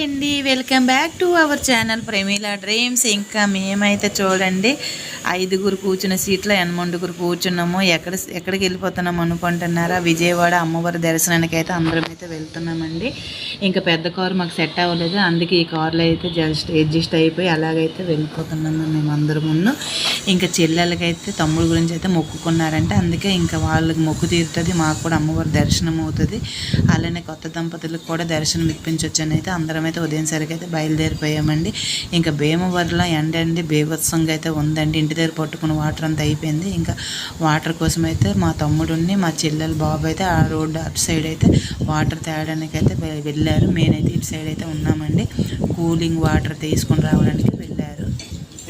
Hi అండి, welcome back to our channel Pramila dreams. ఇంకా మేమైతే చూడండి 5గురు కూర్చున్న సీట్లో 8 కూర్చున్నాము. ఎక్కడికి వెళ్ళిపోతున్నాము అనుకుంటున్నారా? విజయవాడ అమ్మవారి దర్శనానికి అయితే అందరం అయితే వెళ్తున్నామండి. ఇంకా పెద్ద కారు మాకు సెట్ అవ్వలేదు, అందుకే ఈ కార్లో అయితే అడ్జస్ట్ అయిపోయి అలాగైతే వెళ్ళిపోతున్నాము మేము అందరమును. ఇంకా చెల్లెలకైతే తమ్ముడు గురించి అయితే మొక్కుకున్నారంటే, అందుకే ఇంకా వాళ్ళకి మొక్కు తీరుతుంది, మాకు కూడా అమ్మవారి దర్శనం అవుతుంది. అలానే కొత్త దంపతులకు కూడా దర్శనం ఇప్పించవచ్చు అని అయితే అందరం అయితే ఉదయం సరికి అయితే బయలుదేరిపోయామండి. ఇంకా భీమవరంలో ఎండండి బీభత్సంగా అయితే ఉందండి. ఇంటి దగ్గర పట్టుకున్న వాటర్ అంతా అయిపోయింది. ఇంకా వాటర్ కోసం అయితే మా తమ్ముడుని మా చెల్లెలు బాబు అయితే ఆ రోడ్డు అటు సైడ్ అయితే వాటర్ తేయడానికి అయితే వెళ్ళారు. మేనైతే ఇటు సైడ్ అయితే ఉన్నామండి, కూలింగ్ వాటర్ తీసుకొని రావడానికి వెళ్ళారు.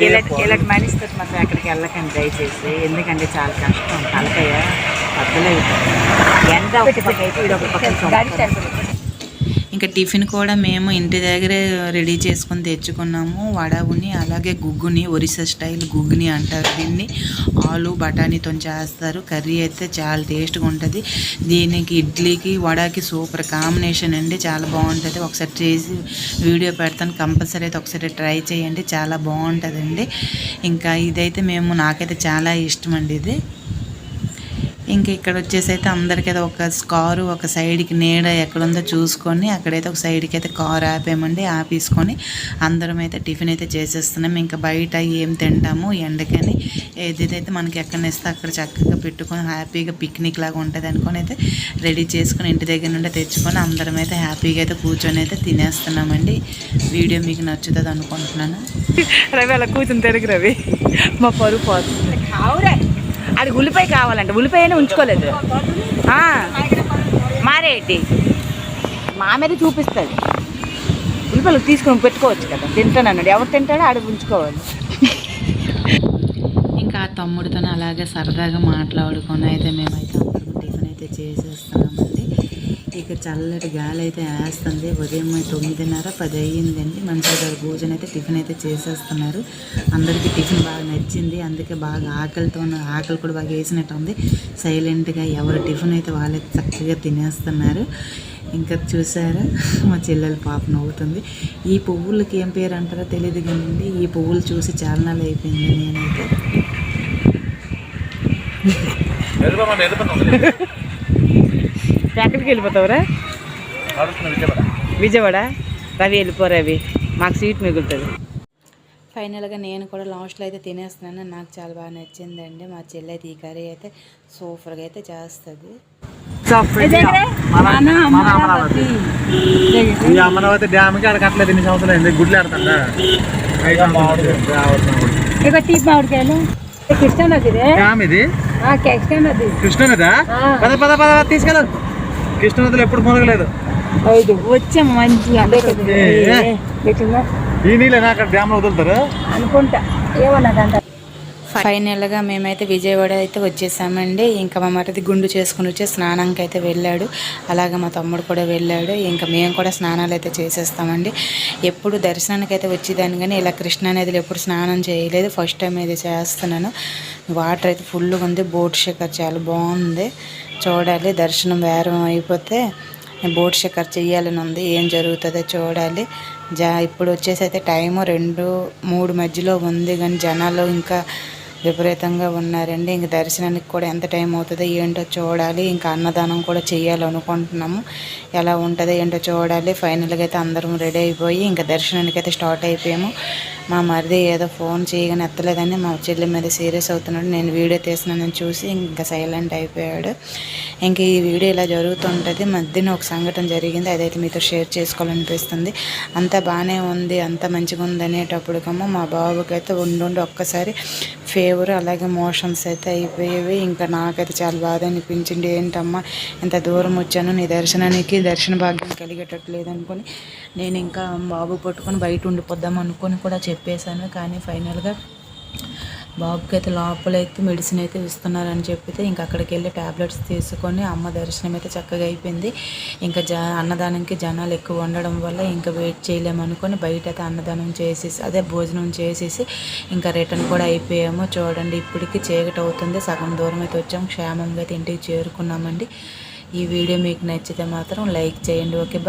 ఇలాంటి మనిషితో మాత్రం ఎక్కడికి వెళ్ళకండి దయచేసి, ఎందుకంటే చాలా కష్టం. తలకయ్య పద్దలే ఎండ ఒక పక్క అయితే ఇది ఒక పక్క. ఇంకా టిఫిన్ కూడా మేము ఇంటి దగ్గరే రెడీ చేసుకొని తెచ్చుకున్నాము. వడవుని అలాగే గుగ్గుని, ఒరిస్సా స్టైల్ గుగ్గుని అంటారు దీన్ని. ఆలు బఠానీతో చేస్తారు. కర్రీ అయితే చాలా టేస్ట్గా ఉంటుంది. దీనికి ఇడ్లీకి వడకి సూపర్ కాంబినేషన్ అండి, చాలా బాగుంటుంది. ఒకసారి చేసి వీడియో పెడతాను, కంపల్సరీ అయితే ఒకసారి ట్రై చేయండి, చాలా బాగుంటుందండి. ఇంకా ఇదైతే నాకైతే చాలా ఇష్టం అండి ఇది. ఇంకా ఇక్కడ వచ్చేసి అయితే అందరికైతే ఒక కారు ఒక సైడ్కి నీడ ఎక్కడుందో చూసుకొని అక్కడైతే ఒక సైడ్కి అయితే కారు ఆపేమండి. ఆపేసుకొని అందరం అయితే టిఫిన్ అయితే చేసేస్తున్నాం. ఇంకా బయట ఏం తింటాము ఎండకని, ఏదైతే మనకి ఎక్కడ ఇస్తే అక్కడ చక్కగా పెట్టుకొని హ్యాపీగా పిక్నిక్ లాగా ఉంటుంది అనుకొని అయితే రెడీ చేసుకొని ఇంటి దగ్గర నుండి తెచ్చుకొని అందరం అయితే హ్యాపీగా అయితే కూర్చొని అయితే తినేస్తున్నామండి. వీడియో మీకు నచ్చుతుంది అనుకుంటున్నాను. రవి అలా కూర్చొని తిరిగి రవి మా పరుపు పోతుంది. అది ఉల్లిపాయ కావాలంటే ఉల్లిపాయనే ఉంచుకోలేదు, మారేటి మా మీద చూపిస్తుంది. ఉల్లిపాయలు తీసుకొని పెట్టుకోవచ్చు కదా, తింటానన్నాడు. ఎవరు తింటాడో ఆడ ఉంచుకోవాలి. ఇంకా ఆ తమ్ముడితో అలాగే సరదాగా మాట్లాడుకొని అయితే మేమైతే అందరం టిఫిన్ అయితే చేసేస్తున్నామండి. ఇక చల్లటి గాలి అయితే వేస్తుంది. ఉదయం 9:30, 10 అయ్యిందండి. మంచిగా గారు భోజనం అయితే టిఫిన్ అయితే చేసేస్తున్నారు. అందరికీ టిఫిన్ బాగా నచ్చింది, అందుకే బాగా ఆకలి కూడా బాగా వేసినట్టు ఉంది. సైలెంట్గా ఎవరు టిఫిన్ అయితే వాళ్ళైతే చక్కగా తినేస్తున్నారు. ఇంకా చూసారా మా చెల్లెలు పాప నవ్వుతుంది. ఈ పువ్వులకి ఏం పేరు అంటారో తెలియదు కానీ ఈ పువ్వులు చూసి చాలా నాళ్ళు అయిపోయింది నేనైతే. ఎక్కడికి వెళ్ళిపోతావురా? విజయవాడ. రవి వెళ్ళిపో రవి, మాకు సీట్ మిగులుతుంది. ఫైనల్గా నేను కూడా లాస్ట్లో అయితే తినేస్తున్నాను. నాకు చాలా బాగా నచ్చిందండి. మా చెల్లి అయితే ఈ కర్రీ అయితే సూపర్గా అయితే చేస్తుంది. అమరావతి డ్యామ్కి అక్కడ అట్లా 8 సంవత్సరాలు అయింది. గుడ్లు ఆడుతుందా కృష్ణనదా? తీసుకెళ్ళు. కృష్ణనదిలో ఎప్పుడు మునగలేదు. వచ్చాము మంచిగా ఈ నీళ్ళు అక్కడ డ్యామ్ లో వదులుతారు అనుకుంటా, ఏమన్నా. ఫైనల్గా మేమైతే విజయవాడ అయితే వచ్చేసామండి. ఇంకా మా మరిది గుండు చేసుకుని వచ్చి స్నానానికి అయితే వెళ్ళాడు, అలాగే మా తమ్ముడు కూడా వెళ్ళాడు. ఇంకా మేము కూడా స్నానాలు అయితే చేసేస్తామండి. ఎప్పుడు దర్శనానికి అయితే వచ్చేదాన్ని కానీ ఇలా కృష్ణా నదిలో ఎప్పుడు స్నానం చేయలేదు, ఫస్ట్ టైం అయితే చేస్తున్నాను. వాటర్ అయితే ఫుల్గా ఉంది, బోట్ షికార్ చాలా బాగుంది. చూడాలి, దర్శనం వేరం అయిపోతే బోట్ షికార్ చేయాలని ఉంది, ఏం జరుగుతుందో చూడాలి. ఇప్పుడు వచ్చేసి అయితే టైము 2-3 మధ్యలో ఉంది, కానీ జనాలు ఇంకా విపరీతంగా ఉన్నారండి. ఇంక దర్శనానికి కూడా ఎంత టైం అవుతుందో ఏంటో చూడాలి. ఇంకా అన్నదానం కూడా చేయాలనుకుంటున్నాము, ఎలా ఉంటుందో ఏంటో చూడాలి. ఫైనల్గా అయితే అందరం రెడీ అయిపోయి ఇంకా దర్శనానికి అయితే స్టార్ట్ అయిపోయాము. మా మరిది ఏదో ఫోన్ చేయగానే ఎత్తలేదని మా చెల్లి మీద సీరియస్ అవుతున్నాడు. నేను వీడియో తీసినానని చూసి ఇంకా సైలెంట్ అయిపోయాడు. ఇంక ఈ వీడియో ఇలా జరుగుతుంటుంది. మధ్యన ఒక సంఘటన జరిగింది, అదైతే మీతో షేర్ చేసుకోవాలనిపిస్తుంది. అంతా బాగానే ఉంది, అంత మంచిగా ఉంది అనేటప్పటికమ్మా మా బాబుకి అయితే ఉండి ఒక్కసారి ఫీవర్ అలాగే మోషన్స్ అయితే అయిపోయేవి. ఇంకా నాకైతే చాలా బాధ అనిపించింది. ఏంటమ్మా ఇంత దూరం వచ్చాను, నీ దర్శనానికి దర్శన భాగ్యం కలిగేటట్లేదు అనుకుని నేను ఇంకా బాబు పట్టుకొని బయట ఉండిపోద్దాం అనుకుని కూడా చెప్పేశాను. కానీ ఫైనల్గా బాబుకి అయితే లోపలైతే మెడిసిన్ అయితే ఇస్తున్నారని చెప్పితే ఇంకా అక్కడికి వెళ్ళి ట్యాబ్లెట్స్ తీసుకొని అమ్మ దర్శనం అయితే చక్కగా అయిపోయింది. ఇంకా అన్నదానానికి జనాలు ఎక్కువ ఉండడం వల్ల ఇంకా వెయిట్ చేయలేమనుకొని బయట అయితే అన్నదానం చేసేసి అదే భోజనం చేసేసి ఇంకా రిటర్న్ కూడా అయిపోయాము. చూడండి ఇప్పటికి చీకటి అవుతుంది, సగం దూరం అయితే వచ్చాము, క్షేమంగా అయితే ఇంటికి చేరుకున్నామండి. ఈ వీడియో మీకు నచ్చితే మాత్రం లైక్ చేయండి. Okay, bye.